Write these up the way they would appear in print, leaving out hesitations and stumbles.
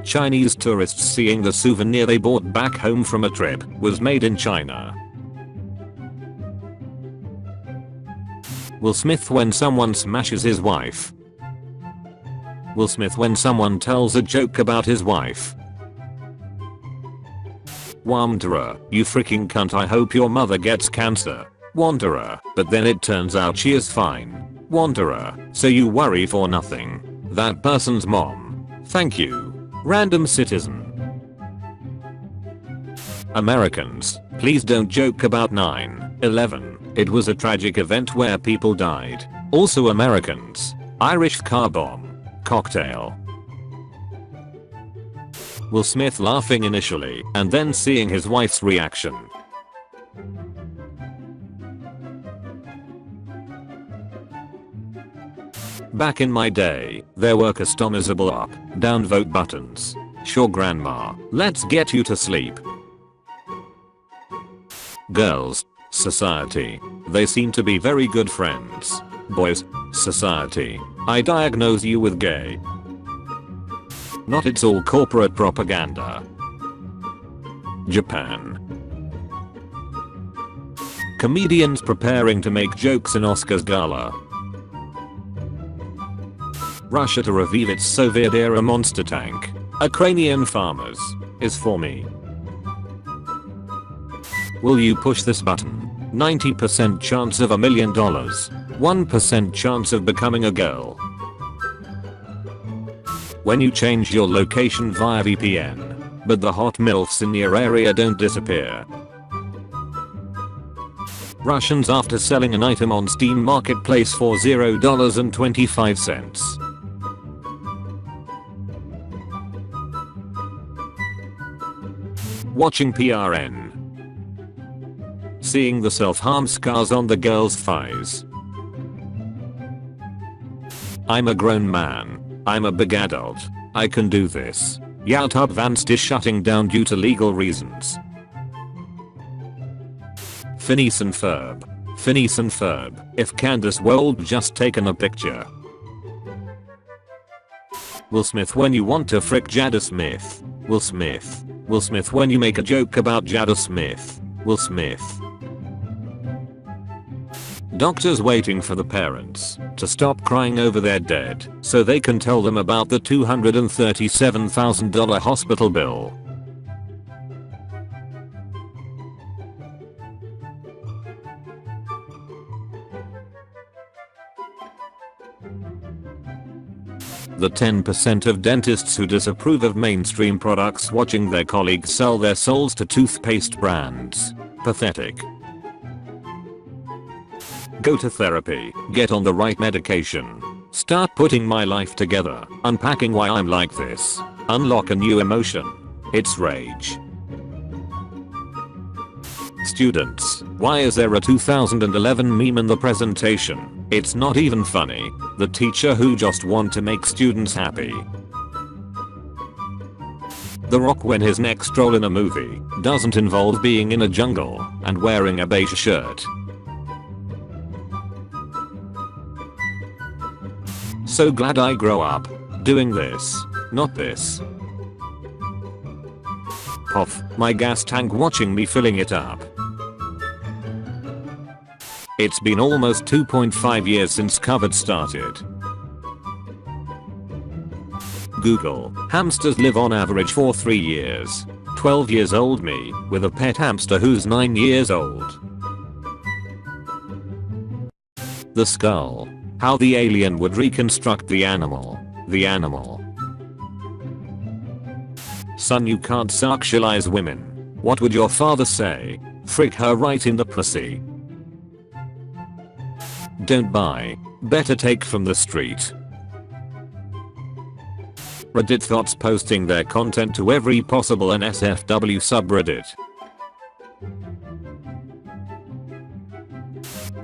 Chinese tourists seeing the souvenir they bought back home from a trip was made in China. Will Smith when someone smashes his wife. Will Smith when someone tells a joke about his wife. Wanderer, you freaking cunt, I hope your mother gets cancer. Wanderer, but then it turns out she is fine. Wanderer, so you worry for nothing. That person's mom. Thank you. Random citizen. Americans, please don't joke about 9/11. It was a tragic event where people died. Also Americans. Irish car bomb. Cocktail. Will Smith laughing initially and then seeing his wife's reaction. Back in my day, there were customizable up, down vote buttons. Sure grandma, let's get you to sleep. Girls, society. They seem to be very good friends. Boys, society. I diagnose you with gay. Not, it's all corporate propaganda. Japan. Comedians preparing to make jokes in Oscars gala. Russia to revive its Soviet-era monster tank. Ukrainian farmers. Is for me. Will you push this button? 90% chance of $1 million. 1% chance of becoming a girl. When you change your location via VPN, but the hot MILFs in your area don't disappear. Russians after selling an item on Steam Marketplace for $0.25. Watching PRN. Seeing the self-harm scars on the girl's thighs. I'm a grown man. I'm a big adult. I can do this. YouTube Advanced is shutting down due to legal reasons. Phineas and Ferb. Phineas and Ferb. If Candace Wold just taken a picture. Will Smith when you want to frick Jada Smith. Will Smith. Will Smith when you make a joke about Jada Smith. Will Smith. Doctors waiting for the parents to stop crying over their dead so they can tell them about the $237,000 hospital bill. The 10% of dentists who disapprove of mainstream products watching their colleagues sell their souls to toothpaste brands. Pathetic. Go to therapy, get on the right medication. Start putting my life together, unpacking why I'm like this. Unlock a new emotion. It's rage. Students, why is there a 2011 meme in the presentation? It's not even funny. The teacher who just want to make students happy. The Rock when his next role in a movie doesn't involve being in a jungle and wearing a beige shirt. So glad I grow up doing this, not this. Puff, my gas tank watching me filling it up. It's been almost 2.5 years since COVID started. Google, hamsters live on average for 3 years. 12 years old me, with a pet hamster who's 9 years old. The skull. How the alien would reconstruct the animal. The animal. Son, you can't sexualize women. What would your father say? Frick her right in the pussy. Don't buy. Better take from the street. Reddit thoughts posting their content to every possible NSFW subreddit.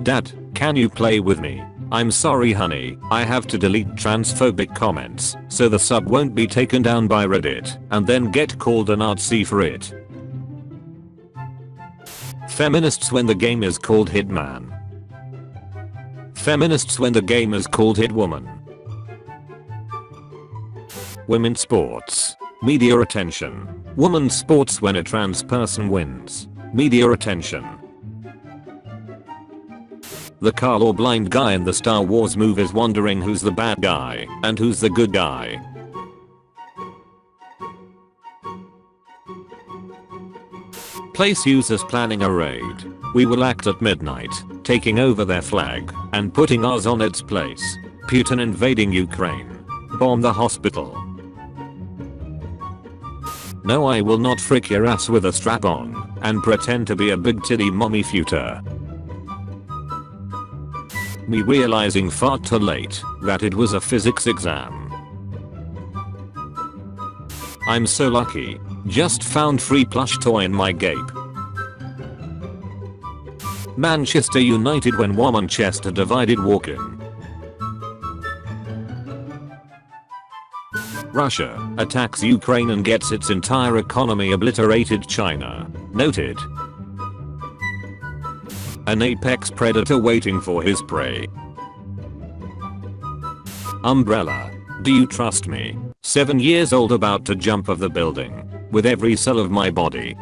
Dad, can you play with me? I'm sorry honey, I have to delete transphobic comments so the sub won't be taken down by Reddit and then get called a Nazi for it. Feminists when the game is called Hitman. Feminists when the game is called Hitwoman. Women's sports. Media attention. Woman sports when a trans person wins. Media attention. The colorblind guy in the Star Wars movies wondering who's the bad guy and who's the good guy. Place users planning a raid. We will act at midnight, taking over their flag and putting ours on its place. Putin invading Ukraine. Bomb the hospital. No, I will not frick your ass with a strap on and pretend to be a big titty mommy future. Me realizing far too late that it was a physics exam. I'm so lucky. Just found free plush toy in my gape. Manchester United when Manchester divided walk-in. Russia attacks Ukraine and gets its entire economy obliterated. China. Noted. An apex predator waiting for his prey. Umbrella. Do you trust me? 7 years old about to jump off the building. With every cell of my body.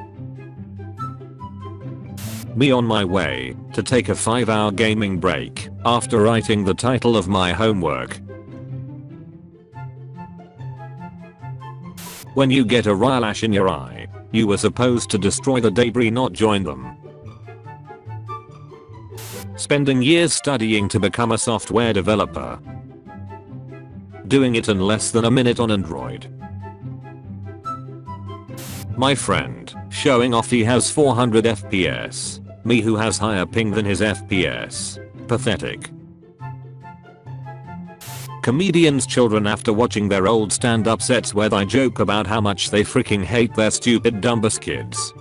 Me on my way to take a 5-hour gaming break after writing the title of my homework. When you get a eyelash in your eye, you were supposed to destroy the debris, not join them. Spending years studying to become a software developer. Doing it in less than a minute on Android. My friend, showing off he has 400 FPS. Me who has higher ping than his FPS. Pathetic. Comedians' children after watching their old stand-up sets where they joke about how much they freaking hate their stupid dumbest kids.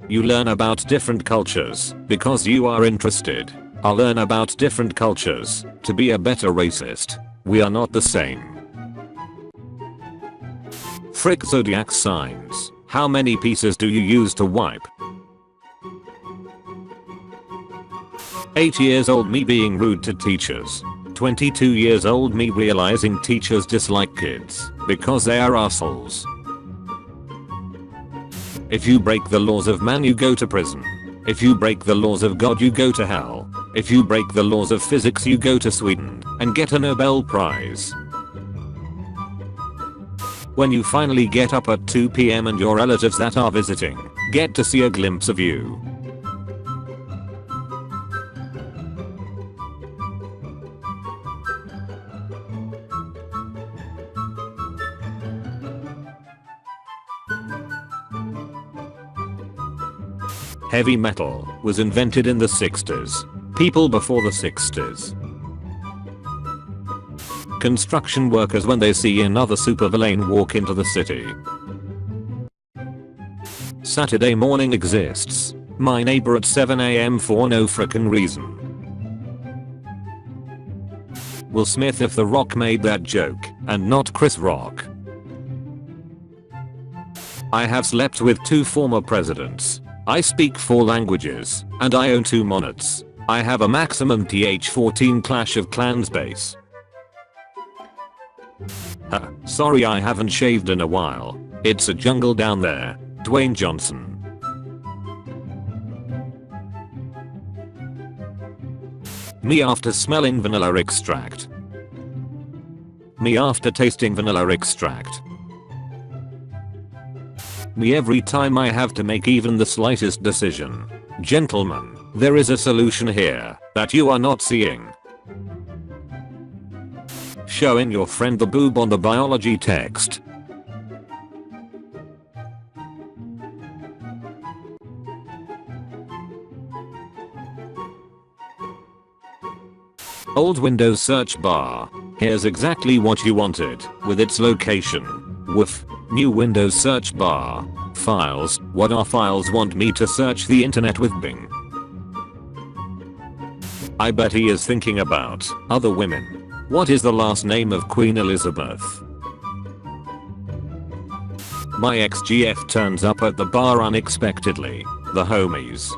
You learn about different cultures because you are interested. I'll learn about different cultures to be a better racist. We are not the same. Frick zodiac signs. How many pieces do you use to wipe? 8 years old me being rude to teachers. 22 years old me realizing teachers dislike kids because they are assholes. If you break the laws of man you go to prison. If you break the laws of God you go to hell. If you break the laws of physics you go to Sweden and get a Nobel Prize. When you finally get up at 2 PM and your relatives that are visiting get to see a glimpse of you. Heavy metal was invented in the 60s. People before the 60s. Construction workers when they see another supervillain walk into the city. Saturday morning exists. My neighbor at 7 AM for no frickin' reason. Will Smith if The Rock made that joke and not Chris Rock. I have slept with 2 former presidents. I speak 4 languages and I own 2 monets. I have a maximum TH14 Clash of Clans base. Sorry I haven't shaved in a while. It's a jungle down there. Dwayne Johnson. Me after smelling vanilla extract. Me after tasting vanilla extract. Me every time I have to make even the slightest decision. Gentlemen, there is a solution here that you are not seeing. Showing your friend the boob on the biology text. Old Windows search bar. Here's exactly what you wanted with its location. Woof. New Windows search bar. Files. What are files? Want me to search the internet with Bing? I bet he is thinking about other women. What is the last name of Queen Elizabeth? My ex-GF turns up at the bar unexpectedly. The homies.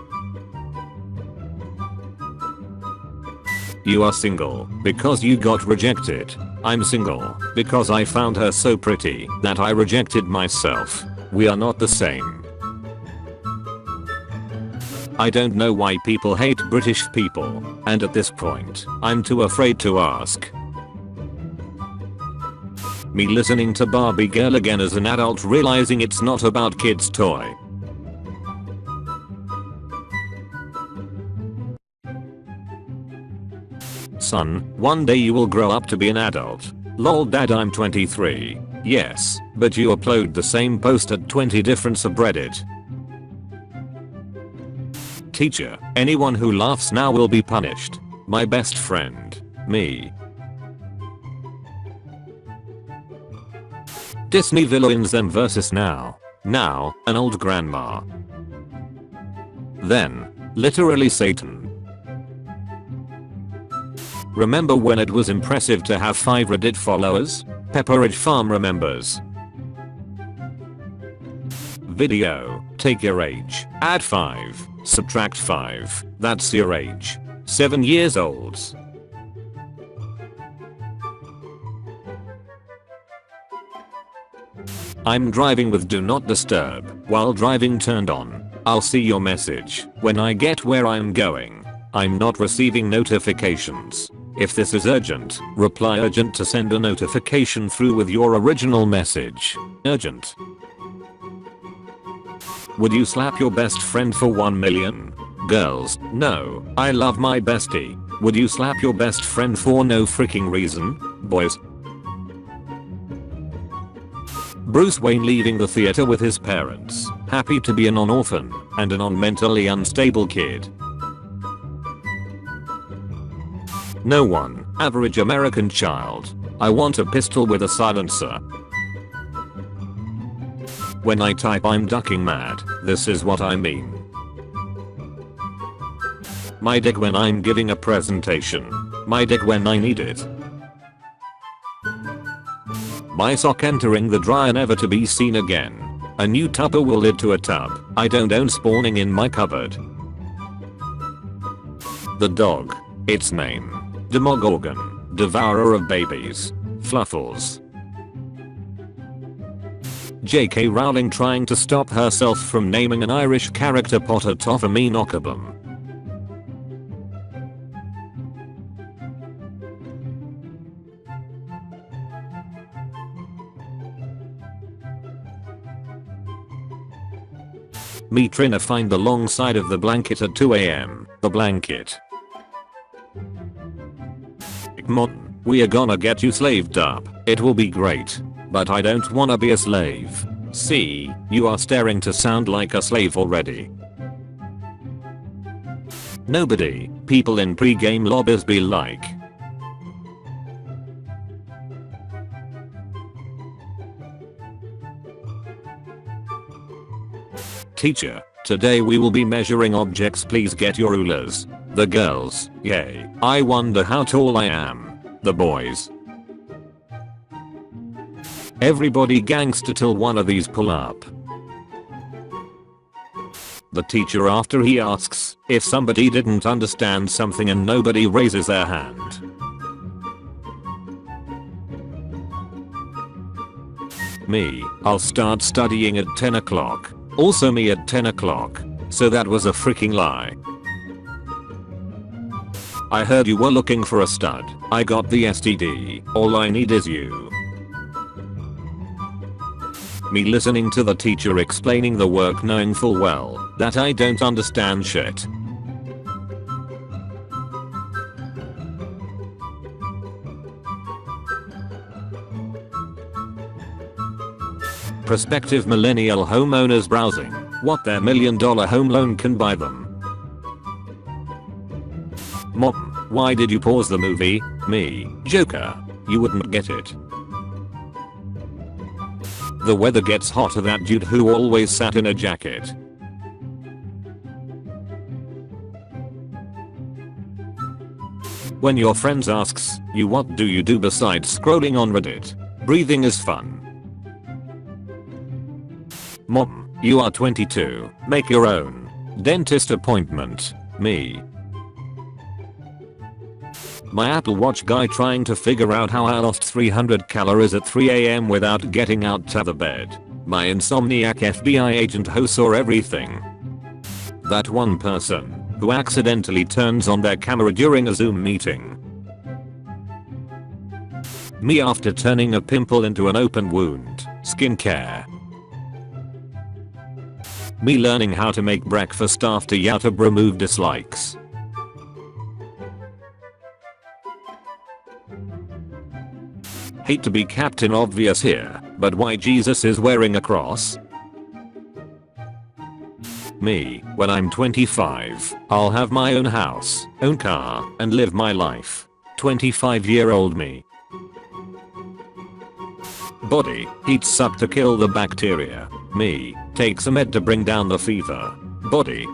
You are single because you got rejected. I'm single because I found her so pretty that I rejected myself. We are not the same. I don't know why people hate British people, and at this point, I'm too afraid to ask. Me listening to Barbie Girl again as an adult, realizing it's not about kids' toy. Son, one day you will grow up to be an adult. Lol dad, I'm 23. Yes, but you upload the same post at 20 different subreddit. Teacher, anyone who laughs now will be punished. My best friend. Me. Disney villains then versus now. Now, an old grandma. Then, literally Satan. Remember when it was impressive to have 5 Reddit followers? Pepperidge Farm remembers. Video, take your age, add 5, subtract 5, that's your age. 7 years olds. I'm driving with do not disturb while driving turned on. I'll see your message when I get where I'm going. I'm not receiving notifications. If this is urgent, reply urgent to send a notification through with your original message. Urgent. Would you slap your best friend for 1 million? Girls, no, I love my bestie. Would you slap your best friend for no freaking reason? Boys. Bruce Wayne leaving the theater with his parents, happy to be a non-orphan and a non-mentally unstable kid. No one, average American child. I want a pistol with a silencer. When I type I'm ducking mad, this is what I mean. My dick when I'm giving a presentation. My dick when I need it. My sock entering the dryer never to be seen again. A new Tupper will lead to a tub I don't own spawning in my cupboard. The dog. Its name. Demogorgon, devourer of babies. Fluffles. J.K. Rowling trying to stop herself from naming an Irish character Potter Toffee Knockabum. Me trying to find the long side of the blanket at 2 AM. The blanket. Mon, we are gonna get you slaved up. It will be great. But I don't wanna be a slave. See, you are staring to sound like a slave already. Nobody, people in pre-game lobbies be like. Teacher, today we will be measuring objects, please get your rulers. The girls, yay. I wonder how tall I am. The boys. Everybody gangster till one of these pull up. The teacher after he asks if somebody didn't understand something and nobody raises their hand. Me, I'll start studying at 10 o'clock. Also me at 10 o'clock. So that was a freaking lie. I heard you were looking for a stud. I got the STD. All I need is you. Me listening to the teacher explaining the work knowing full well that I don't understand shit. Prospective millennial homeowners browsing what their $1 million home loan can buy them. Mom, why did you pause the movie? Me, Joker. You wouldn't get it. The weather gets hotter, that dude who always sat in a jacket. When your friends asks you what do you do besides scrolling on Reddit? Breathing is fun. Mom, you are 22. Make your own dentist appointment. Me. My Apple Watch guy trying to figure out how I lost 300 calories at 3 AM without getting out of the bed. My insomniac FBI agent who saw everything. That one person who accidentally turns on their camera during a Zoom meeting. Me after turning a pimple into an open wound. Skincare. Me learning how to make breakfast after YouTube removed dislikes. Hate to be Captain Obvious here, but why Jesus is wearing a cross? Me, when I'm 25, I'll have my own house, own car, and live my life. 25-year-old me. Body, heats up to kill the bacteria. Me, takes a med to bring down the fever. Body.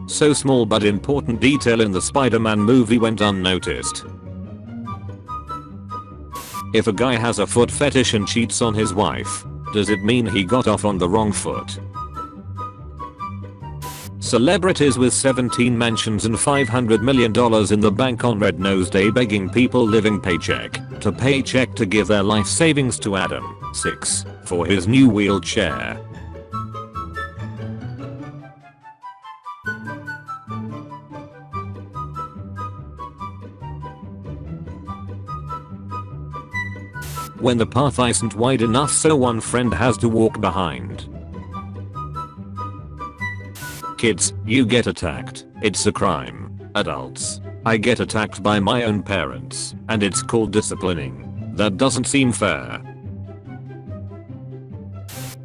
So small but important detail in the Spider-Man movie went unnoticed. If a guy has a foot fetish and cheats on his wife, does it mean he got off on the wrong foot? Celebrities with 17 mansions and $500 million in the bank on Red Nose Day begging people living paycheck to paycheck to give their life savings to Adam, 6, for his new wheelchair. When the path isn't wide enough so one friend has to walk behind. Kids, you get attacked, it's a crime. Adults, I get attacked by my own parents, and it's called disciplining. That doesn't seem fair.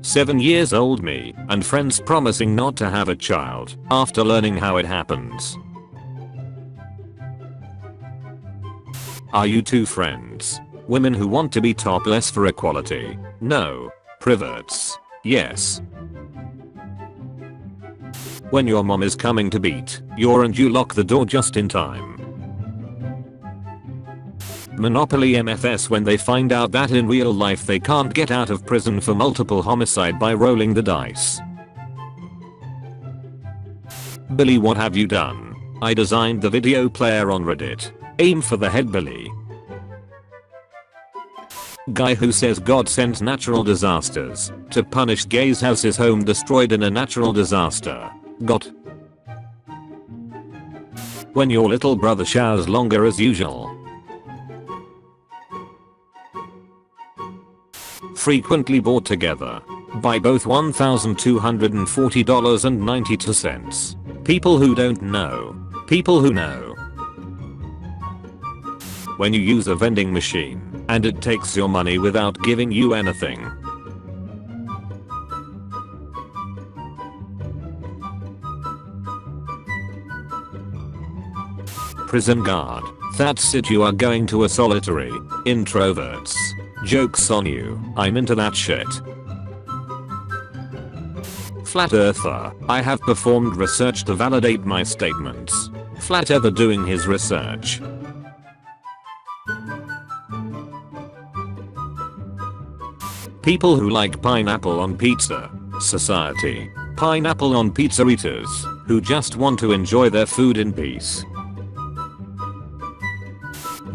7 years old me, and friends promising not to have a child, after learning how it happens. Are you two friends? Women who want to be topless for equality? No. Privates? Yes. When your mom is coming to beat you and you lock the door just in time. Monopoly MFS when they find out that in real life they can't get out of prison for multiple homicide by rolling the dice. Billy, what have you done? I designed the video player on Reddit. Aim for the head, Billy. Guy who says God sends natural disasters to punish gays has his home destroyed in a natural disaster. Got. When your little brother showers longer as usual. Frequently bought together by both $1,240.92. People who don't know. People who know. When you use a vending machine and it takes your money without giving you anything. Prison guard. That's it, you are going to a solitary. Introverts. Joke's on you, I'm into that shit. Flat earther. I have performed research to validate my statements. Flat earther doing his research. People who like pineapple on pizza. Society. Pineapple on pizza eaters who just want to enjoy their food in peace.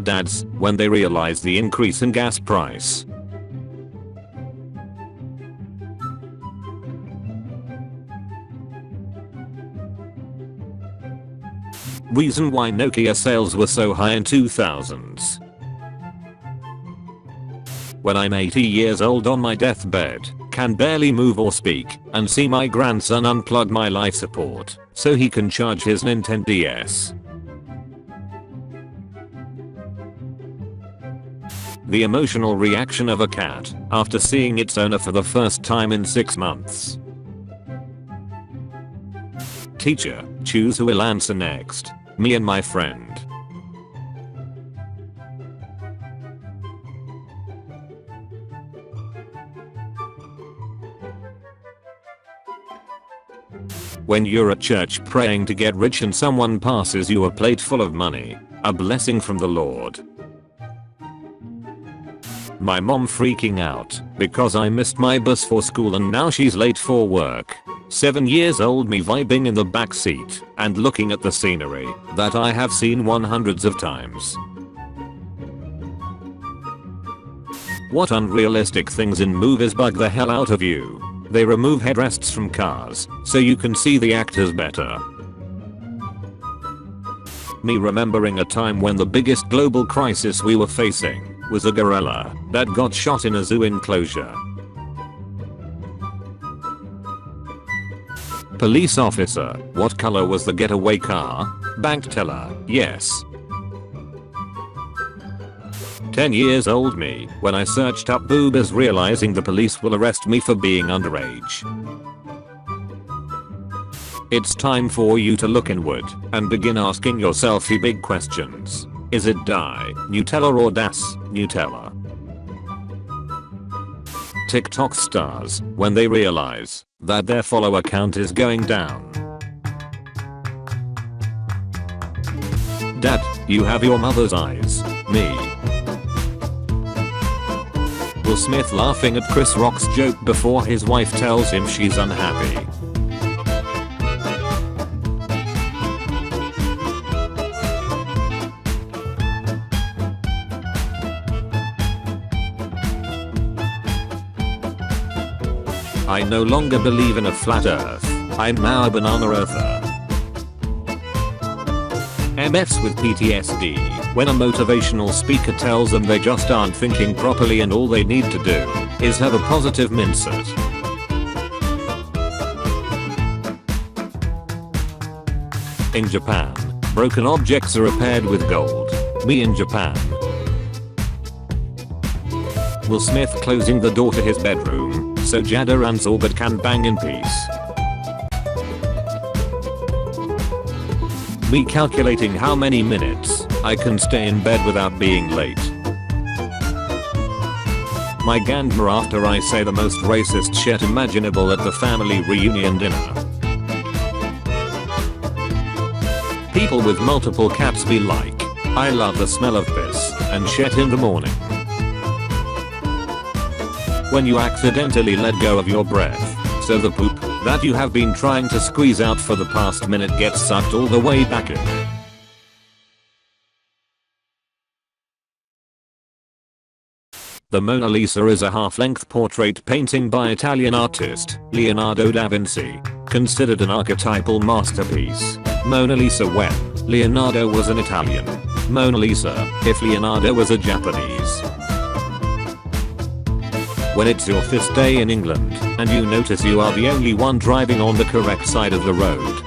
Dads, when they realize the increase in gas price. Reason why Nokia sales were so high in 2000s. When I'm 80 years old on my deathbed, can barely move or speak, and see my grandson unplug my life support so he can charge his Nintendo DS. The emotional reaction of a cat after seeing its owner for the first time in 6 months. Teacher, choose who will answer next. Me and my friend. When you're at church praying to get rich and someone passes you a plate full of money, a blessing from the Lord. My mom freaking out because I missed my bus for school and now she's late for work. 7 years old me vibing in the back seat and looking at the scenery that I have seen hundreds of times. What unrealistic things in movies bug the hell out of you? They remove headrests from cars so you can see the actors better. Me remembering a time when the biggest global crisis we were facing was a gorilla that got shot in a zoo enclosure. Police officer, what color was the getaway car? Bank teller, yes. 10 years old me when I searched up boobas realizing the police will arrest me for being underage. It's time for you to look inward and begin asking yourself the big questions. Is it die, Nutella or das, Nutella? TikTok stars when they realize that their follower count is going down. Dad, you have your mother's eyes. Me. Will Smith laughing at Chris Rock's joke before his wife tells him she's unhappy. I no longer believe in a flat earth. I'm now a banana earther. MFs with PTSD when a motivational speaker tells them they just aren't thinking properly and all they need to do is have a positive mindset. In Japan, broken objects are repaired with gold. Me in Japan. Will Smith closing the door to his bedroom so Jada and Zorbit can bang in peace. Me calculating how many minutes I can stay in bed without being late. My grandma after I say the most racist shit imaginable at the family reunion dinner. People with multiple cats be like, I love the smell of piss and shit in the morning. When you accidentally let go of your breath, so the poop that you have been trying to squeeze out for the past minute gets sucked all the way back in. The Mona Lisa is a half-length portrait painting by Italian artist Leonardo da Vinci, considered an archetypal masterpiece. Mona Lisa when Leonardo was an Italian. Mona Lisa if Leonardo was a Japanese. When it's your first day in England and you notice you are the only one driving on the correct side of the road.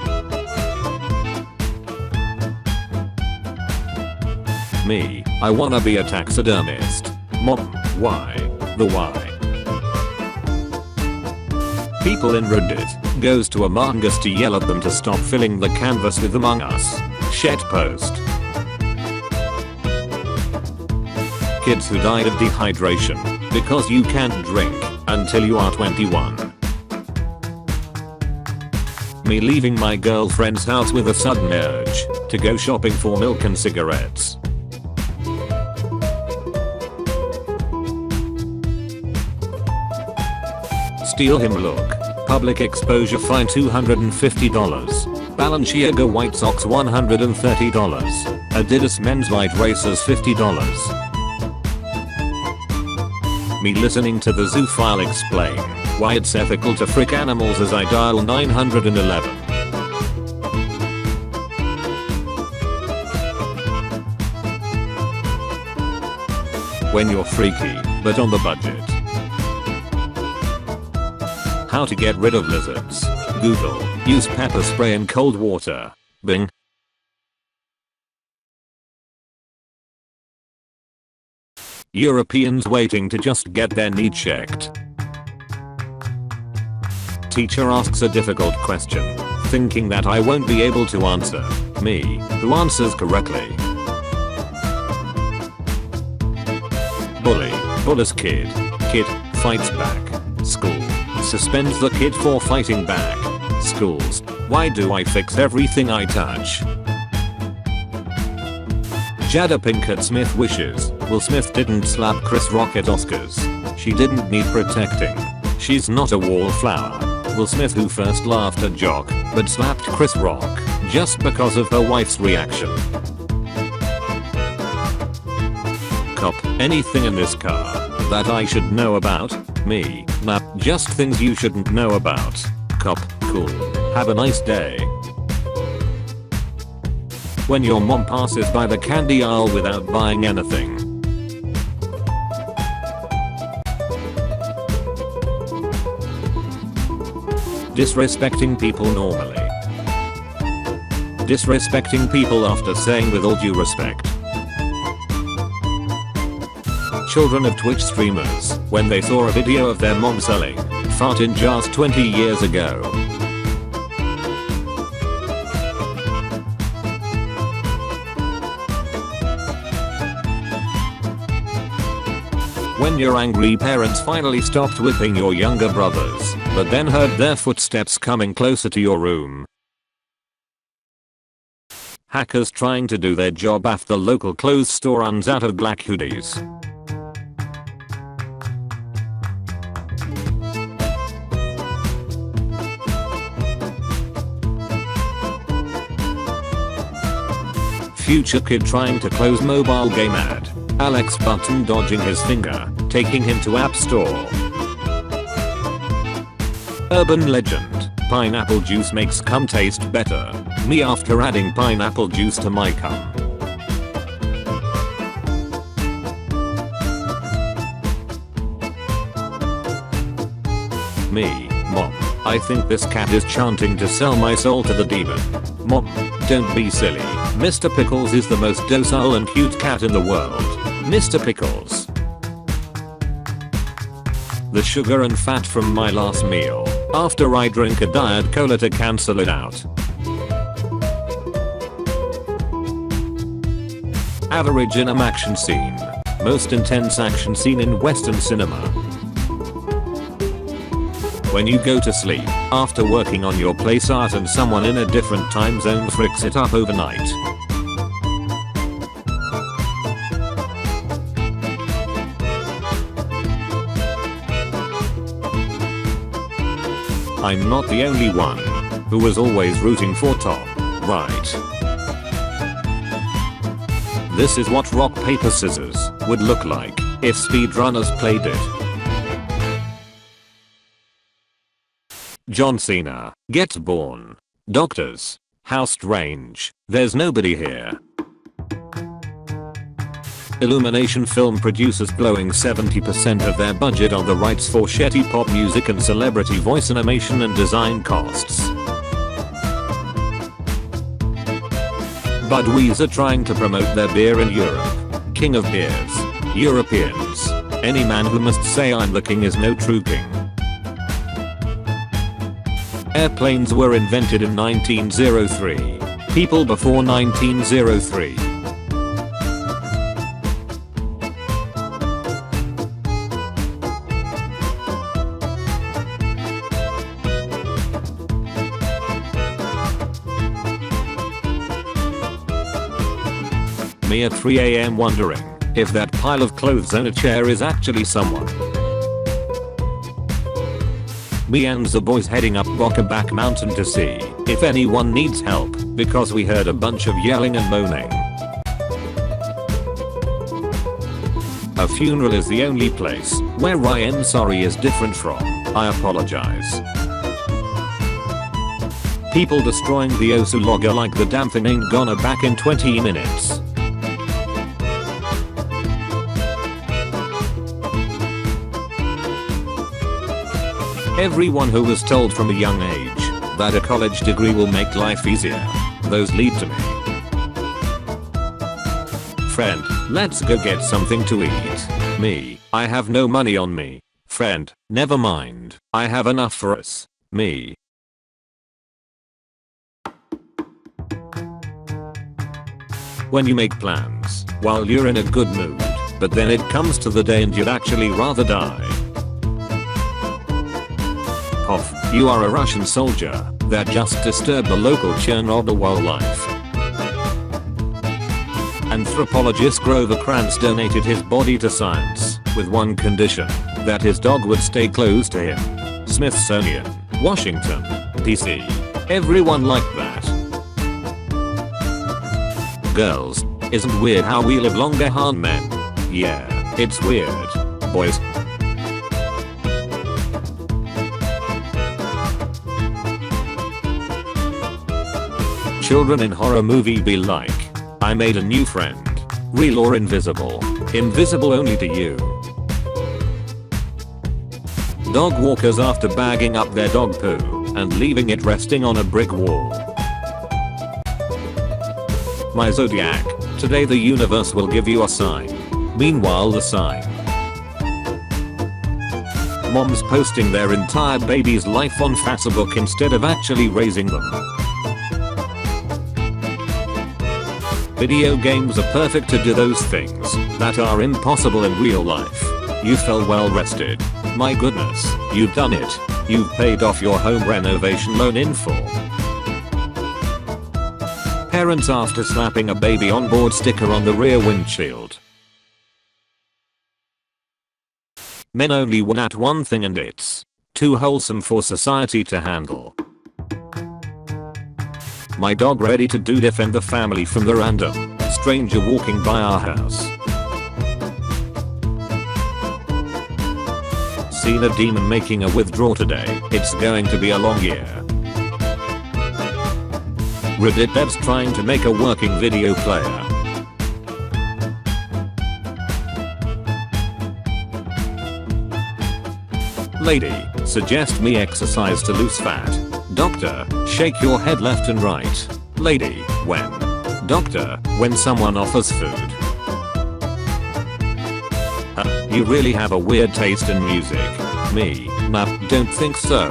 Me, I wanna be a taxidermist. Mom, why? The why? People in Reddit goes to Among Us to yell at them to stop filling the canvas with Among Us. Shit post. Kids who died of dehydration because you can't drink until you are 21. Me leaving my girlfriend's house with a sudden urge to go shopping for milk and cigarettes. Steal him look. Public exposure fine $250. Balenciaga White Sox $130. Adidas Men's Light Racers $50. Me listening to the zoophile explain why it's ethical to frick animals as I dial 911. When you're freaky, but on the budget. How to get rid of lizards. Google, use pepper spray in cold water. Bing. Europeans waiting to just get their knee checked. Teacher asks a difficult question, thinking that I won't be able to answer. Me, who answers correctly. Bully, bullies kid. Kid, fights back. School, suspends the kid for fighting back. Schools, why do I fix everything I touch? Jada Pinkett Smith wishes Will Smith didn't slap Chris Rock at Oscars. She didn't need protecting. She's not a wallflower. Will Smith, who first laughed at Jock but slapped Chris Rock just because of her wife's reaction. Cop, anything in this car that I should know about? Me, nah, just things you shouldn't know about. Cop, cool. Have a nice day. When your mom passes by the candy aisle without buying anything. Disrespecting people normally. Disrespecting people after saying with all due respect. Children of Twitch streamers, when they saw a video of their mom selling fart in jars 20 years ago. When your angry parents finally stopped whipping your younger brothers, but then heard their footsteps coming closer to your room. Hackers trying to do their job after the local clothes store runs out of black hoodies. Future kid trying to close mobile game ad. Alex button dodging his finger, taking him to App Store. Urban legend, pineapple juice makes cum taste better. Me after adding pineapple juice to my cum. Me, Mom, I think this cat is chanting to sell my soul to the demon. Mom, don't be silly. Mr. Pickles is the most docile and cute cat in the world. Mr. Pickles. The sugar and fat from my last meal, after I drink a diet cola to cancel it out. Average in an action scene. Most intense action scene in Western cinema. When you go to sleep, after working on your place art and someone in a different time zone fricks it up overnight. I'm not the only one who was always rooting for Tom, right? This is what rock paper scissors would look like if speedrunners played it. John Cena gets born. Doctors, how strange, there's nobody here. Illumination film producers blowing 70% of their budget on the rights for shitty pop music and celebrity voice animation and design costs. Budweiser trying to promote their beer in Europe. King of beers. Europeans. Any man who must say I'm the king is no true king. Airplanes were invented in 1903. People before 1903. Me at 3 AM wondering if that pile of clothes on a chair is actually someone. Me and the boys heading up Bockaback Mountain to see if anyone needs help because we heard a bunch of yelling and moaning. A funeral is the only place where Ryan sorry is different from I apologize. People destroying the Osu logger like the damn thing ain't gonna back in 20 minutes. Everyone who was told from a young age that a college degree will make life easier, those lead to me. Friend, let's go get something to eat. Me, I have no money on me. Friend, never mind, I have enough for us. Me. When you make plans while you're in a good mood, but then it comes to the day and you'd actually rather die. You are a Russian soldier that just disturbed the local Chernobyl wildlife. Anthropologist Grover Krantz donated his body to science with one condition, that his dog would stay close to him. Smithsonian. Washington, D.C. Everyone like that. Girls, isn't weird how we live longer than men? Yeah, it's weird. Boys. Children in horror movie be like, I made a new friend. Real or invisible? Invisible only to you. Dog walkers after bagging up their dog poo and leaving it resting on a brick wall. My zodiac. Today the universe will give you a sign. Meanwhile the sign. Moms posting their entire baby's life on Facebook instead of actually raising them. Video games are perfect to do those things that are impossible in real life. You felt well rested. My goodness, you've done it. You've paid off your home renovation loan in full. Parents after slapping a baby on board sticker on the rear windshield. Men only want at one thing and it's too wholesome for society to handle. My dog ready to defend the family from the random stranger walking by our house. Seen a demon making a withdrawal today. It's going to be a long year. Reddit devs trying to make a working video player. Lady, suggest me exercise to lose fat. Doctor, shake your head left and right. Lady, when? Doctor, when someone offers food. You really have a weird taste in music. Me, nah, don't think so.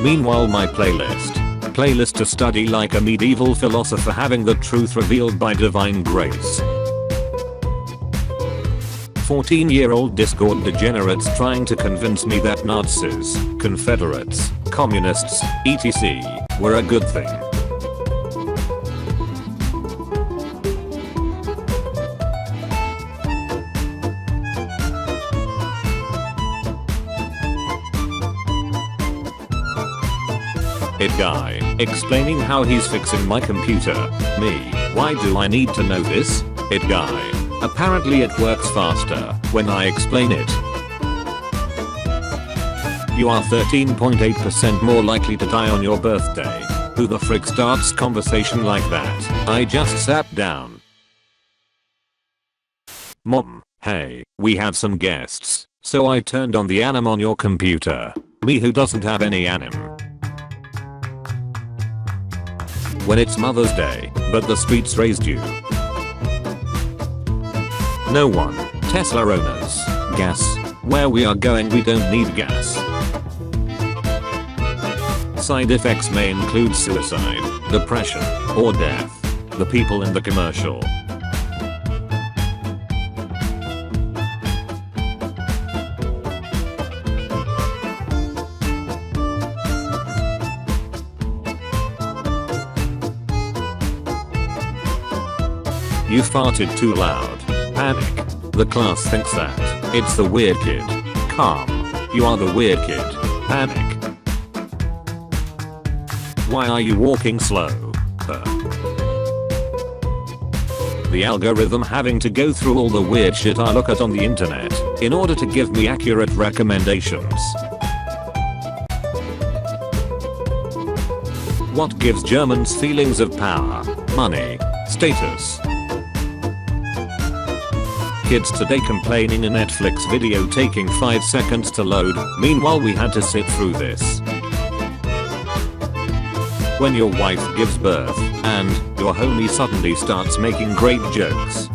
Meanwhile my playlist to study like a medieval philosopher having the truth revealed by divine grace. 14-year-old Discord degenerates trying to convince me that Nazis, Confederates, Communists, etc. were a good thing. It guy, explaining how he's fixing my computer. Me, why do I need to know this? It guy, apparently it works faster when I explain it. You are 13.8% more likely to die on your birthday. Who the frick starts conversation like that? I just sat down. Mom, hey, we have some guests, so I turned on the anim on your computer. Me who doesn't have any anim. When it's Mother's Day, but the streets raised you. No one. Tesla owners. Gas. Where we are going we don't need gas. Side effects may include suicide, depression, or death. The people in the commercial. You farted too loud. Panic. The class thinks that it's the weird kid. Calm. You are the weird kid. Panic. Why are you walking slow? The algorithm having to go through all the weird shit I look at on the internet in order to give me accurate recommendations. What gives Germans feelings of power, money, status? Kids today complaining a Netflix video taking 5 seconds to load, meanwhile we had to sit through this. When your wife gives birth, and your homie suddenly starts making great jokes.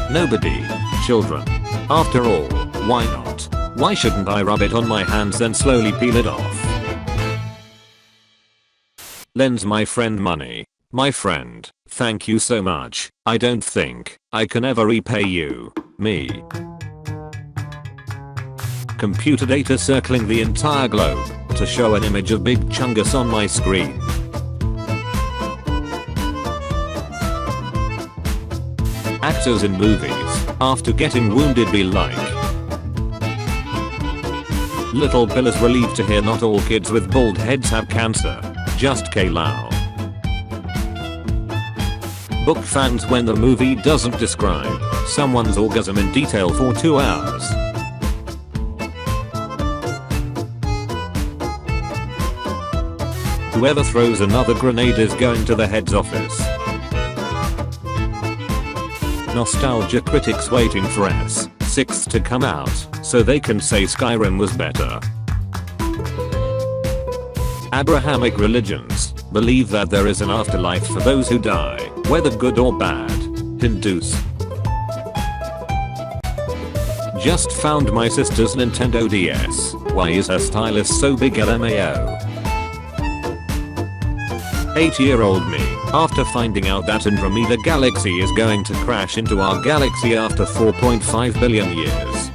Nobody. Children. After all, why not? Why shouldn't I rub it on my hands then slowly peel it off? Lends my friend money. My friend, thank you so much. I don't think I can ever repay you. Me. Computer data circling the entire globe to show an image of Big Chungus on my screen. Actors in movies, after getting wounded be like, Little Bill is relieved to hear not all kids with bald heads have cancer. Just K-Lao. Book fans when the movie doesn't describe someone's orgasm in detail for 2 hours. Whoever throws another grenade is going to the head's office. Nostalgia critics waiting for S6 to come out so they can say Skyrim was better. Abrahamic religions believe that there is an afterlife for those who die, whether good or bad. Hindus. Just found my sister's Nintendo DS. Why is her stylus so big LMAO? 8-year-old me, after finding out that Andromeda Galaxy is going to crash into our galaxy after 4.5 billion years.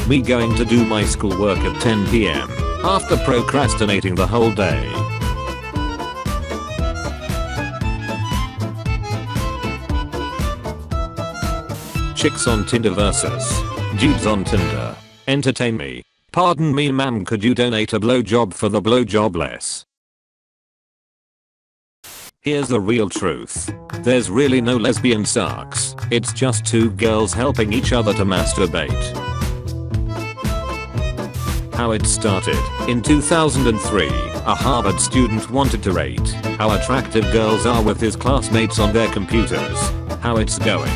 Me going to do my schoolwork at 10 PM after procrastinating the whole day. Chicks on Tinder versus dudes on Tinder. Entertain me. Pardon me ma'am, could you donate a blowjob for the blowjobless? Here's the real truth. There's really no lesbian sucks. It's just two girls helping each other to masturbate. How it started. In 2003, a Harvard student wanted to rate how attractive girls are with his classmates on their computers. How it's going.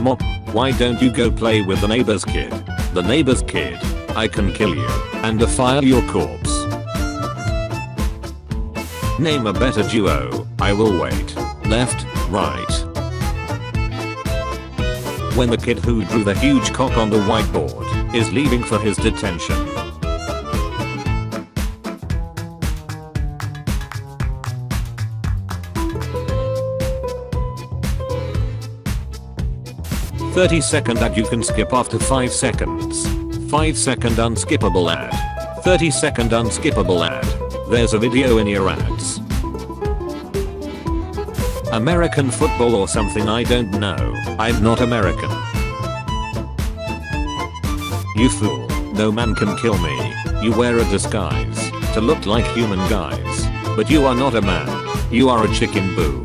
Mom, why don't you go play with the neighbor's kid? The neighbor's kid. I can kill you and defile your corpse. Name a better duo. I will wait. Left, right. When the kid who drew the huge cock on the whiteboard is leaving for his detention. "30-second ad you can skip after 5 seconds. 5-second unskippable ad. 30-second unskippable ad. There's a video in your ads. American football or something, I don't know. I'm not American. You fool. No man can kill me. You wear a disguise to look like human guys. But you are not a man. You are a chicken boo.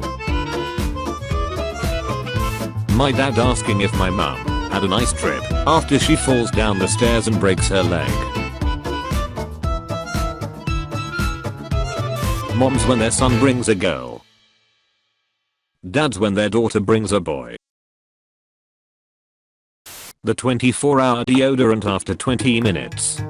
My dad asking if my mum had a nice trip after she falls down the stairs and breaks her leg. Moms when their son brings a girl. Dads when their daughter brings a boy. The 24-hour deodorant after 20 minutes.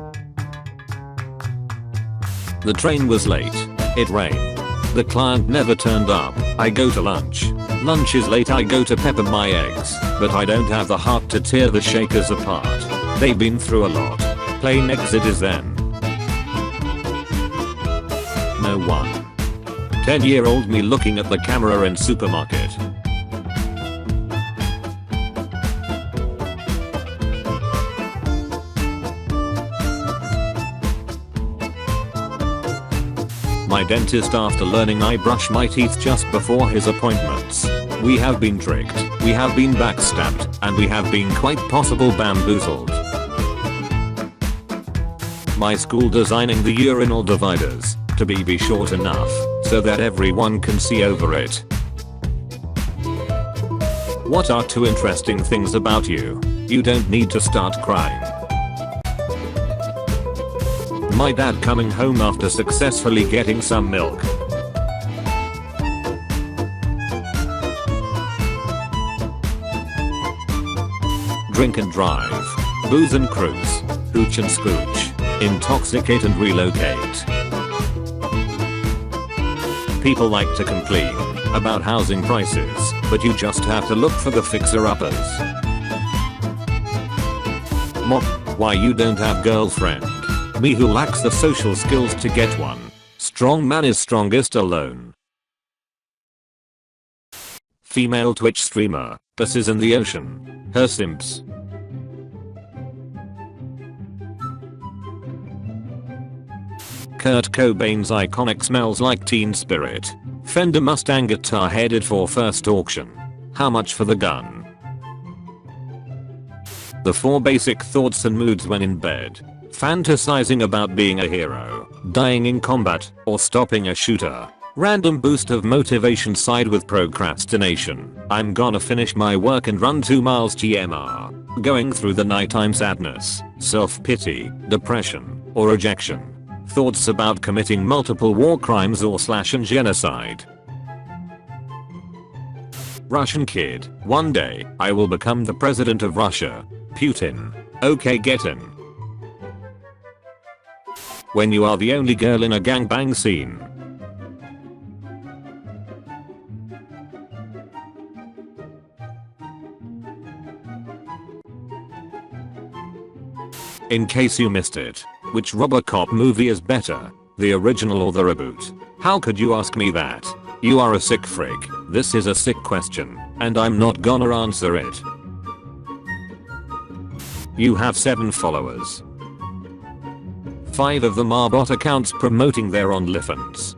The train was late. It rained. The client never turned up. I go to lunch. Lunch is late. I go to pepper my eggs, but I don't have the heart to tear the shakers apart. They've been through a lot. Plain exit is then. No one. 10-year-old me looking at the camera in supermarket. My dentist after learning I brush my teeth just before his appointments. We have been tricked, we have been backstabbed, and we have been quite possible bamboozled. My school designing the urinal dividers to be short enough so that everyone can see over it. What are 2 interesting things about you? You don't need to start crying. My dad coming home after successfully getting some milk. Drink and drive. Booze and cruise. Hooch and scooch. Intoxicate and relocate. People like to complain about housing prices, but you just have to look for the fixer-uppers. Mom, why you don't have girlfriend? Me who lacks the social skills to get one. Strong man is strongest alone. Female Twitch streamer. This is in the ocean. Her simps. Kurt Cobain's iconic Smells Like Teen Spirit Fender Mustang guitar headed for first auction. How much for the gun? The 4 basic thoughts and moods when in bed. Fantasizing about being a hero, dying in combat, or stopping a shooter. Random boost of motivation side with procrastination. I'm gonna finish my work and run 2 miles GMR. Going through the nighttime sadness, self-pity, depression, or rejection. Thoughts about committing multiple war crimes or slash and genocide. Russian kid. One day, I will become the president of Russia. Putin. Okay, get in. When you are the only girl in a gangbang scene. In case you missed it, which Robocop movie is better, the original or the reboot? How could you ask me that? You are a sick freak. This is a sick question, and I'm not gonna answer it. You have 7 followers. 5 of them are bot accounts promoting their OnlyFans.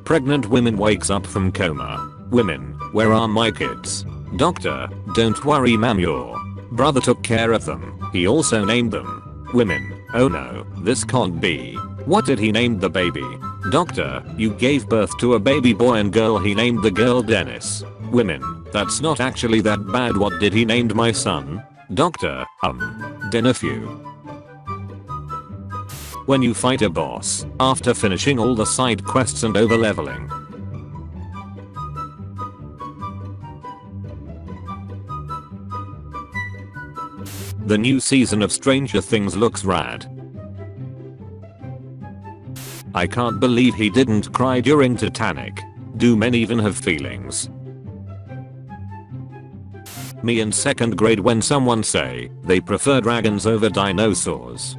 Pregnant women wakes up from coma. Women, where are my kids? Doctor, don't worry ma'am, your brother took care of them. He also named them. Women, oh no, this can't be. What did he name the baby? Doctor, you gave birth to a baby boy and girl, he named the girl Dennis. Women, that's not actually that bad. What did he named my son? Doctor, nephew. When you fight a boss, after finishing all the side quests and over leveling. The new season of Stranger Things looks rad. I can't believe he didn't cry during Titanic. Do men even have feelings? Me in 2nd grade when someone say they prefer dragons over dinosaurs.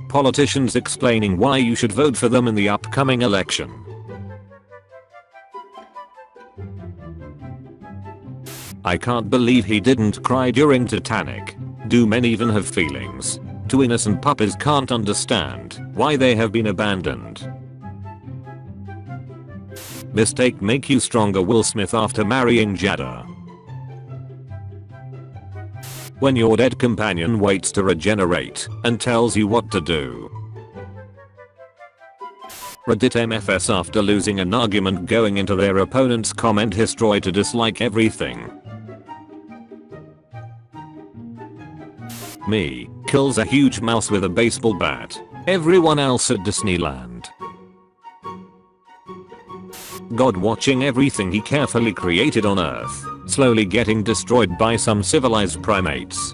Politicians explaining why you should vote for them in the upcoming election. I can't believe he didn't cry during Titanic. Do men even have feelings? 2 innocent puppies can't understand why they have been abandoned. Mistake make you stronger, Will Smith after marrying Jada. When your dead companion waits to regenerate and tells you what to do. Reddit MFS after losing an argument going into their opponent's comment history to dislike everything. Me, kills a huge mouse with a baseball bat. Everyone else at Disneyland. God watching everything he carefully created on Earth, slowly getting destroyed by some civilized primates.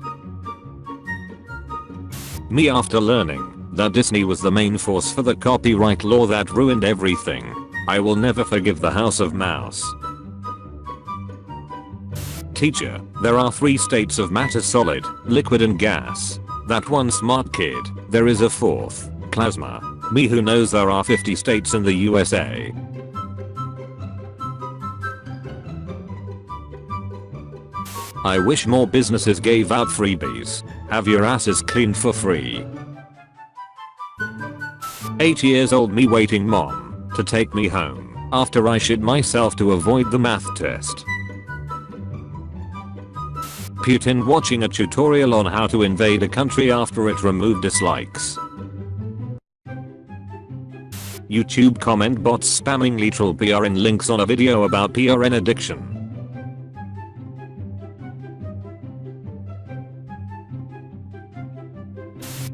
Me after learning that Disney was the main force for the copyright law that ruined everything. I will never forgive the House of Mouse. Teacher, there are 3 states of matter: solid, liquid and gas. That one smart kid. There is a 4th, plasma. Me who knows there are 50 states in the USA. I wish more businesses gave out freebies. Have your asses cleaned for free. 8 years old me waiting mom to take me home after I shit myself to avoid the math test. Putin watching a tutorial on how to invade a country after it removed dislikes. YouTube comment bots spamming literal PRN links on a video about PRN addiction.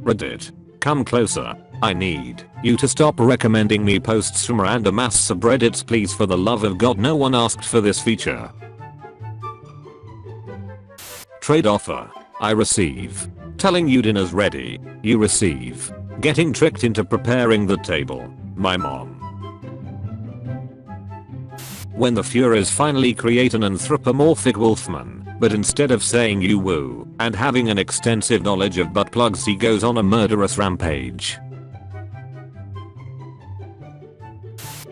Reddit, come closer. I need you to stop recommending me posts from random ass subreddits, please, for the love of God. No one asked for this feature. Trade offer. I receive. Telling you dinner's ready. You receive. Getting tricked into preparing the table. My mom. When the Fuhrers finally create an anthropomorphic wolfman, but instead of saying you woo and having an extensive knowledge of butt plugs, he goes on a murderous rampage.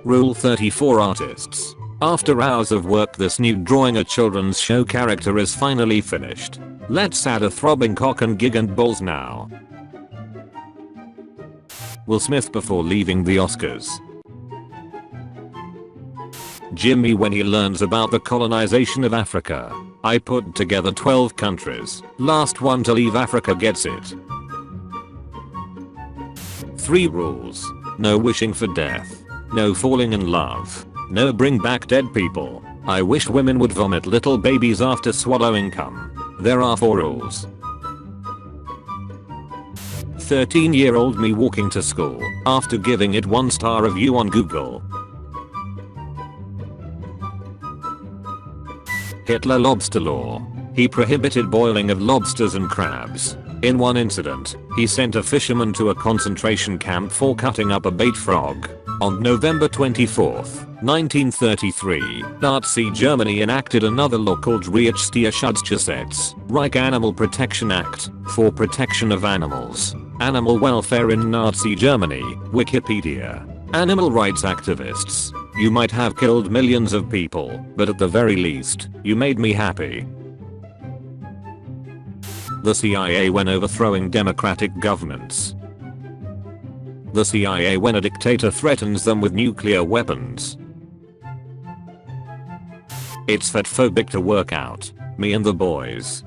Rule 34 artists. After hours of work, this new drawing a children's show character is finally finished. Let's add a throbbing cock and gig and balls now. Will Smith before leaving the Oscars. Jimmy when he learns about the colonization of Africa. I put together 12 countries. Last one to leave Africa gets it. 3 rules. No wishing for death. No falling in love. No bring back dead people. I wish women would vomit little babies after swallowing cum. There are 4 rules. 13-year-old me walking to school after giving it 1-star review on Google. Hitler lobster law. He prohibited boiling of lobsters and crabs. In one incident, he sent a fisherman to a concentration camp for cutting up a bait frog. On November 24, 1933, Nazi Germany enacted another law called Reichstierschutzgesetz, Reich Animal Protection Act, for protection of animals. Animal welfare in Nazi Germany, Wikipedia. Animal rights activists. You might have killed millions of people, but at the very least, you made me happy. The CIA when overthrowing democratic governments. The CIA when a dictator threatens them with nuclear weapons. It's fatphobic to work out. Me and the boys.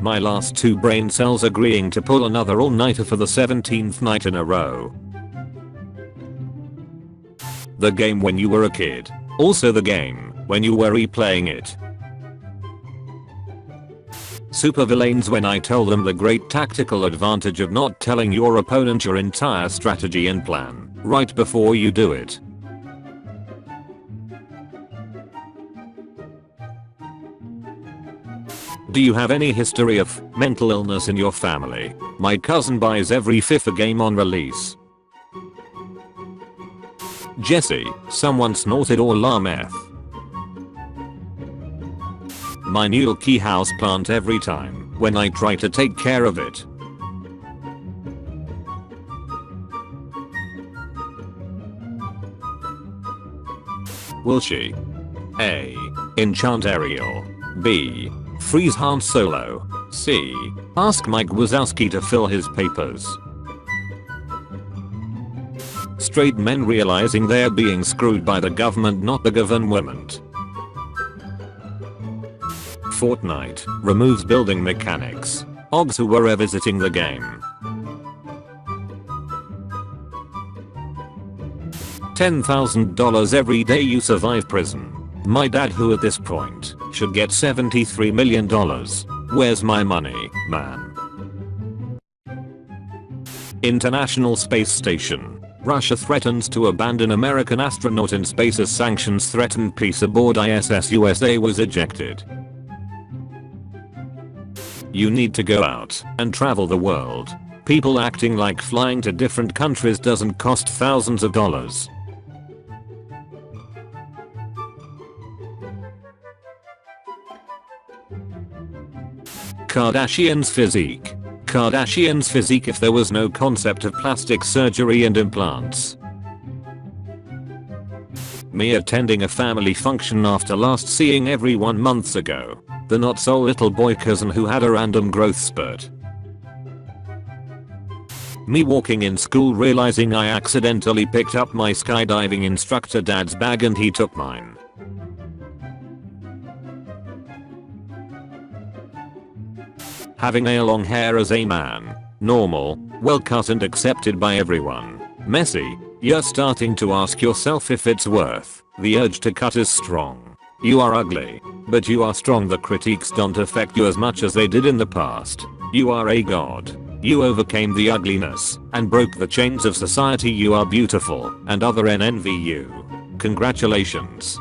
My last 2 brain cells agreeing to pull another all-nighter for the 17th night in a row. The game when you were a kid. Also the game when you were replaying it. Supervillains when I tell them the great tactical advantage of not telling your opponent your entire strategy and plan right before you do it. Do you have any history of mental illness in your family? My cousin buys every 5th game on release. Jesse, someone snorted or la meth. My new key house plant every time when I try to take care of it. Will she? A. Enchant Ariel. B. Freeze Han Solo. C. Ask Mike Wazowski to fill his papers. Straight men realizing they're being screwed by the government, not the government. Fortnite removes building mechanics. Ogs who were revisiting the game. $10,000 every day you survive prison. My dad, who at this point should get $73 million. Where's my money, man? International Space Station. Russia threatens to abandon American astronaut in space as sanctions threaten peace aboard ISS. USA was ejected. You need to go out and travel the world. People acting like flying to different countries doesn't cost thousands of dollars. Kardashian's physique. Kardashian's physique if there was no concept of plastic surgery and implants. Me attending a family function after last seeing everyone months ago. The not so little boy cousin who had a random growth spurt. Me walking in school realizing I accidentally picked up my skydiving instructor dad's bag and he took mine. Having a long hair as a man. Normal, well cut and accepted by everyone. Messy, you're starting to ask yourself if it's worth the urge to cut is strong. You are ugly, but you are strong. The critiques don't affect you as much as they did in the past. You are a god. You overcame the ugliness and broke the chains of society. You are beautiful and other men envy you. Congratulations.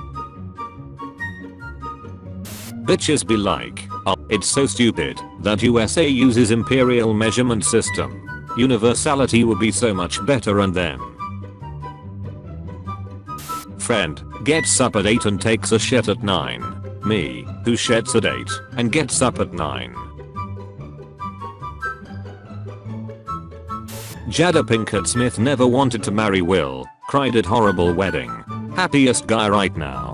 Bitches be like, oh, it's so stupid that USA uses imperial measurement system. Universality would be so much better. And then friend gets up at 8 and takes a shit at 9. Me, who shits at 8 and gets up at 9. Jada Pinkett Smith never wanted to marry Will Cried at horrible wedding. Happiest guy right now.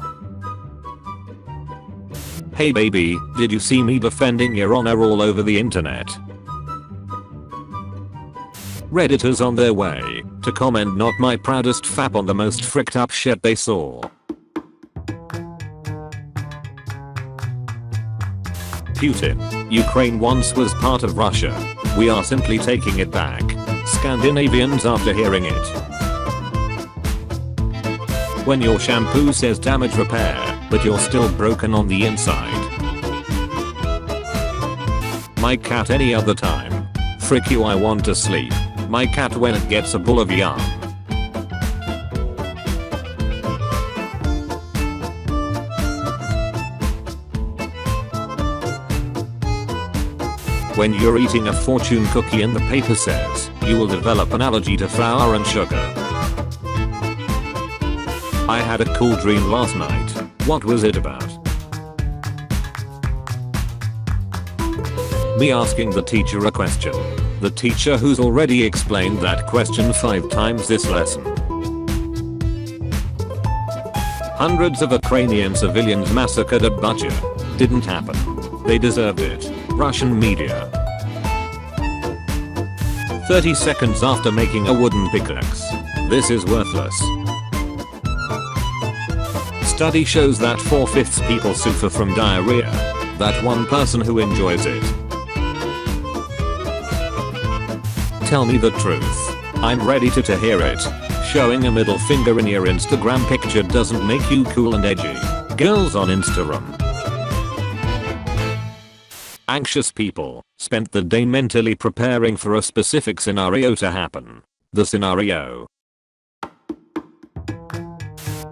Hey baby, did you see me defending your honor all over the internet? Redditors on their way to comment not my proudest fap on the most fricked up shit they saw. Putin. Ukraine once was part of Russia. We are simply taking it back. Scandinavians after hearing it. When your shampoo says damage repair, but you're still broken on the inside. My cat any other time. Frick you, I want to sleep. My cat when it gets a bowl of yarn. When you're eating a fortune cookie and the paper says you will develop an allergy to flour and sugar. I had a cool dream last night. What was it about? Me asking the teacher a question. The teacher who's already explained that question 5 times this lesson. Hundreds of Ukrainian civilians massacred at Bucha. Didn't happen. They deserved it. Russian media. 30 seconds after making a wooden pickaxe. This is worthless. Study shows that 4/5 people suffer from diarrhea. That one person who enjoys it. Tell me the truth. I'm ready to hear it. Showing a middle finger in your Instagram picture doesn't make you cool and edgy. Girls on Instagram. Anxious people spent the day mentally preparing for a specific scenario to happen. The scenario.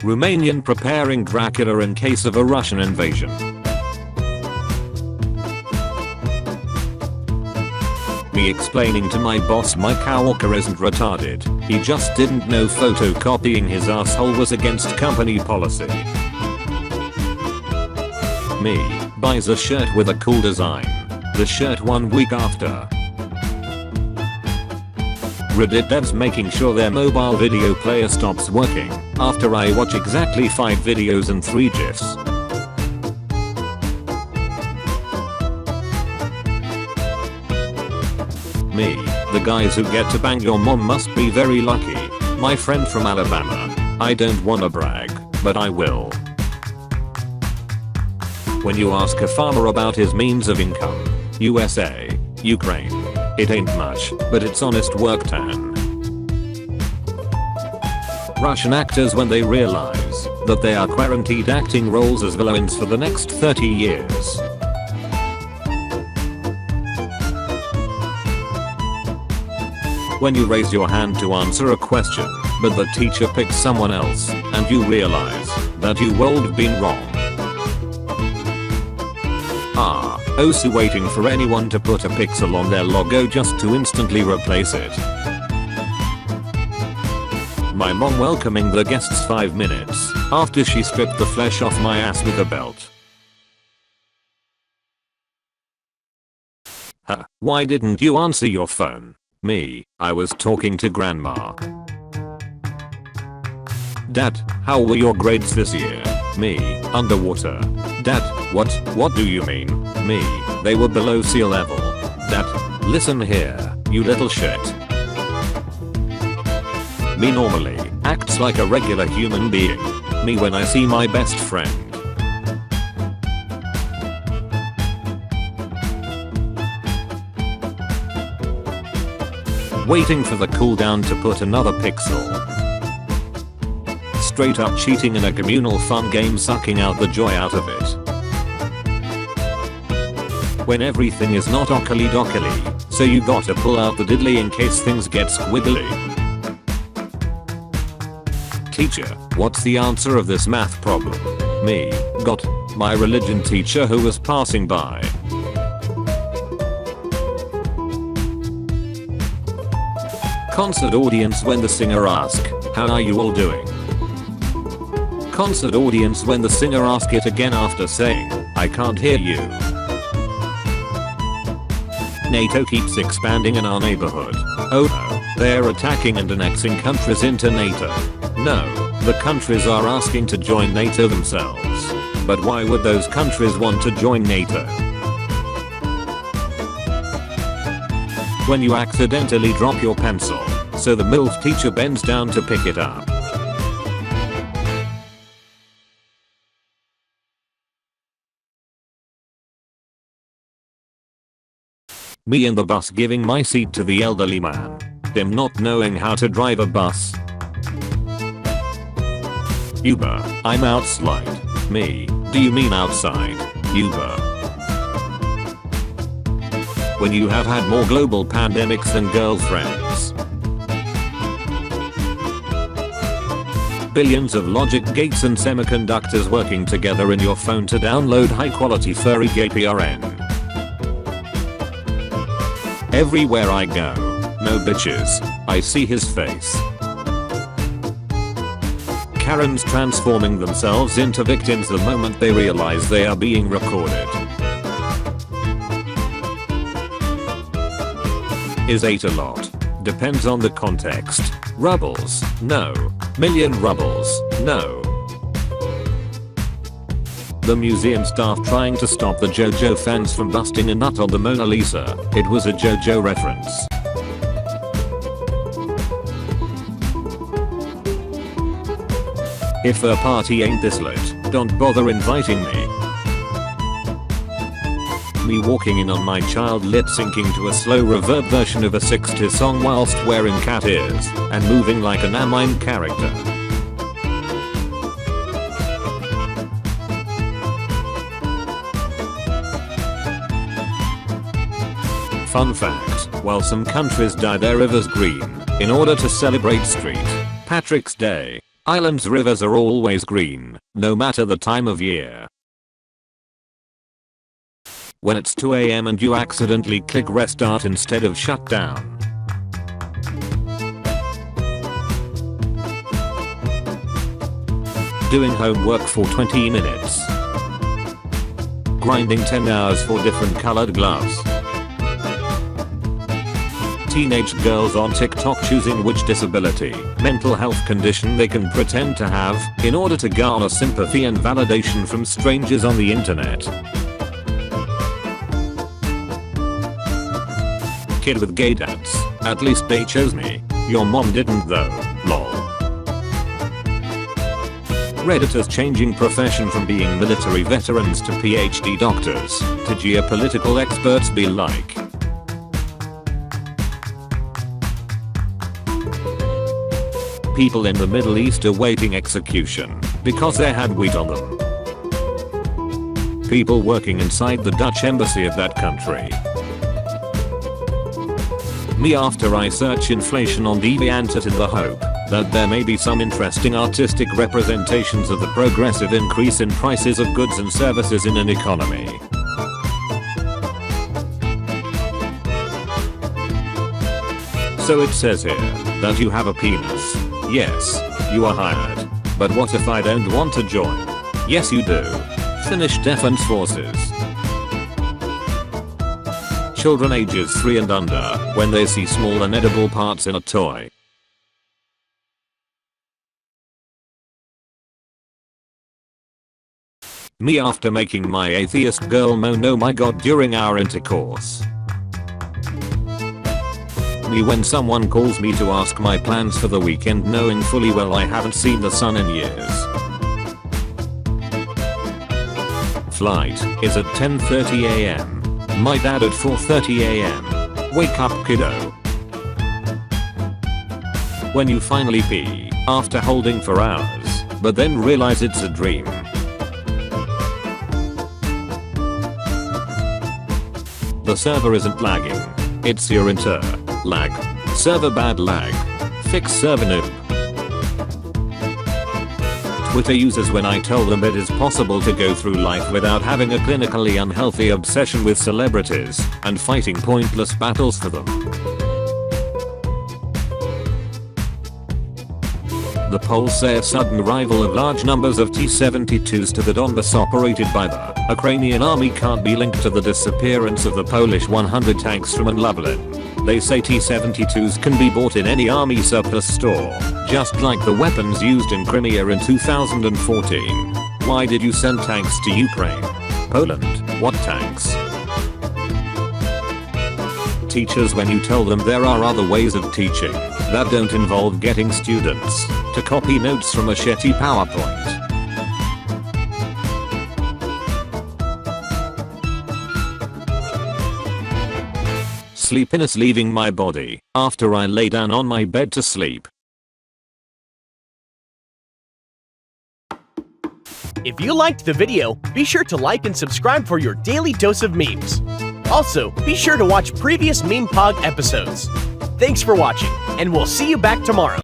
Romanian preparing Dracula in case of a Russian invasion. Me explaining to my boss my coworker isn't retarded, he just didn't know photocopying his asshole was against company policy. Me buys a shirt with a cool design. The shirt 1 week after. Reddit devs making sure their mobile video player stops working after I watch exactly 5 videos and 3 gifs. Me, the guys who get to bang your mom must be very lucky. My friend from Alabama. I don't wanna brag, but I will. When you ask a farmer about his means of income, USA, Ukraine. It ain't much, but it's honest work tan. Russian actors when they realize that they are guaranteed acting roles as villains for the next 30 years. When you raise your hand to answer a question, but the teacher picks someone else, and you realize that you have been wrong. Also waiting for anyone to put a pixel on their logo just to instantly replace it. My mom welcoming the guests 5 minutes after she stripped the flesh off my ass with a belt. Huh, why didn't you answer your phone? Me, I was talking to grandma. Dad, how were your grades this year? Me, underwater. Dad, what do you mean? Me, they were below sea level. Dad, listen here, you little shit. Me normally acts like a regular human being. Me when I see my best friend. Waiting for the cooldown to put another pixel. Straight up cheating in a communal fun game, sucking out the joy out of it. When everything is not ockily dockily, so you gotta pull out the diddly in case things get squiggly. Teacher, what's the answer of this math problem? Me, got my religion teacher who was passing by. Concert audience when the singer asks, how are you all doing? Concert audience when the singer asks it again after saying, I can't hear you. NATO keeps expanding in our neighborhood. Oh no, they're attacking and annexing countries into NATO. No, the countries are asking to join NATO themselves. But why would those countries want to join NATO? When you accidentally drop your pencil, so the MILF teacher bends down to pick it up. Me in the bus giving my seat to the elderly man. Him not knowing how to drive a bus. Uber, I'm outside. Me, do you mean outside? Uber. When you have had more global pandemics than girlfriends. Billions of logic gates and semiconductors working together in your phone to download high quality furry gay PRN. Everywhere I go, no bitches, I see his face. Karens transforming themselves into victims the moment they realize they are being recorded. Is 8 a lot? Depends on the context. Rubbles, no. Million rubbles, no. The museum staff trying to stop the JoJo fans from busting a nut on the Mona Lisa. It was a JoJo reference. If a party ain't this lit, don't bother inviting me. Me walking in on my child lip syncing to a slow reverb version of a 60s song whilst wearing cat ears and moving like an anime character. Fun fact, while some countries dye their rivers green in order to celebrate St. Patrick's Day, Ireland's rivers are always green, no matter the time of year. When it's 2 AM and you accidentally click restart instead of shut down. Doing homework for 20 minutes. Grinding 10 hours for different colored gloves. Teenage girls on TikTok choosing which disability, mental health condition they can pretend to have in order to garner sympathy and validation from strangers on the internet. Kid with gay dads, at least they chose me. Your mom didn't though, lol. Redditors changing profession from being military veterans to PhD doctors to geopolitical experts be like. People in the Middle East awaiting execution because they had wheat on them. People working inside the Dutch embassy of that country. Me after I search inflation on DeviantArt in the hope that there may be some interesting artistic representations of the progressive increase in prices of goods and services in an economy. So it says here that you have a penis. Yes, you are hired. But what if I don't want to join? Yes you do. Finnish Defense Forces. Children ages 3 and under when they see small unedible parts in a toy. Me after making my atheist girl moan oh my god during our intercourse. Me when someone calls me to ask my plans for the weekend knowing fully well I haven't seen the sun in years. Flight is at 10:30 AM. My dad at 4:30 AM. Wake up kiddo. When you finally pee after holding for hours, but then realize it's a dream. The server isn't lagging. It's your lag. Server bad lag. Fix server noob. Twitter users when I tell them it is possible to go through life without having a clinically unhealthy obsession with celebrities and fighting pointless battles for them. The polls say a sudden arrival of large numbers of T-72s to the Donbas operated by the Ukrainian army can't be linked to the disappearance of the Polish 100 tanks from Lublin. They say T-72s can be bought in any army surplus store, just like the weapons used in Crimea in 2014. Why did you send tanks to Ukraine? Poland, what tanks? Teachers, when you tell them there are other ways of teaching that don't involve getting students to copy notes from a shitty PowerPoint. Sleepiness leaving my body after I lay down on my bed to sleep. If you liked the video, be sure to like and subscribe for your daily dose of memes. Also, be sure to watch previous Meme Pog episodes. Thanks for watching, and we'll see you back tomorrow.